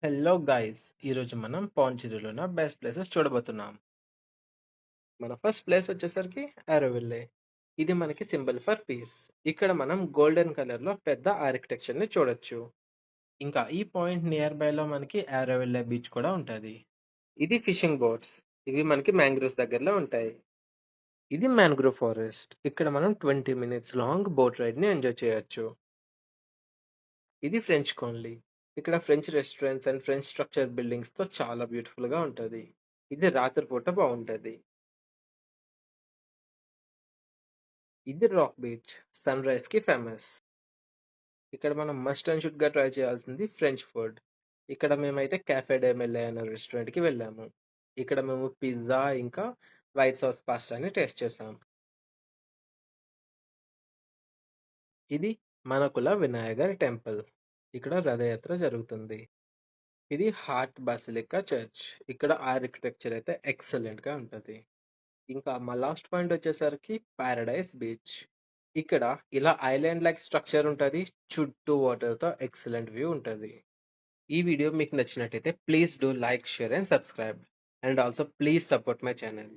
Hello guys, ఈరోజు మనం పాండిచ్చేరిలో ఉన్న బెస్ట్ ప్లేసెస్ చూడబోతున్నాం. మన ఫస్ట్ ప్లేస్ వచ్చేసరికి ఆరోవిల్లే. ఇది మనకి సింబల్ ఫర్ పీస్. ఇక్కడ మనం గోల్డెన్ కలర్ లో పెద్ద ఆర్కిటెక్చర్ ని చూడొచ్చు. ఇంకా ఈ పాయింట్ నియర్ బై లో మనకి ఆరోవిల్లే బీచ్ కూడా ఉంటది. ఇది ఫిషింగ్ బోట్స్. ఇవి మనకి మ్యాంగ్రోవ్స్ దగ్గరలో ఉంటాయి. ఇది మ్యాంగ్రోవ్ ఫారెస్ట్. ఇక్కడ మనం 20 మినిట్స్ లాంగ్ బోట్ రైడ్ ని ఎంజాయ్ చేయొచ్చు. ఇది ఫ్రెంచ్ కాలనీ. ఇక్కడ French restaurants and French structure buildings తో చాలా బ్యూటిఫుల్ గా ఉంటది. ఇది రాత్రిపూట బాగుంటది. ఇది రాక్ బీచ్. సన్ రైజ్ కి ఫేమస్. ఇక్కడ మనం మస్ట్ అండ్ షుడ్ గా ట్రై చేయాల్సింది ఫ్రెంచ్ ఫుడ్. ఇక్కడ మేమైతే కాఫే డే మెల్లే అనే రెస్టారెంట్ కి వెళ్ళాము. ఇక్కడ మేము పిజ్జా ఇంకా వైట్ సాస్ పాస్తాని టేస్ట్ చేసాం. ఇది మనకుల వినాయగర్ టెంపుల్. ఇక్కడ రథయాత్ర జరుగుతుంది. ఇది హార్ట్ బాసిలికా చర్చ్. ఇక్కడ ఆర్కిటెక్చర్ అయితే ఎక్సలెంట్ గా ఉంటది. ఇంకా మా లాస్ట్ పాయింట్ వచ్చేసరికి పారడైస్ బీచ్. ఇక్కడ ఇలా ఐలాండ్ లైక్ స్ట్రక్చర్ ఉంటది. చుట్టూ వాటర్ తో ఎక్సలెంట్ వ్యూ ఉంటది. ఈ వీడియో మీకు నచ్చినట్టయితే please do like, share and subscribe. And also please support my channel.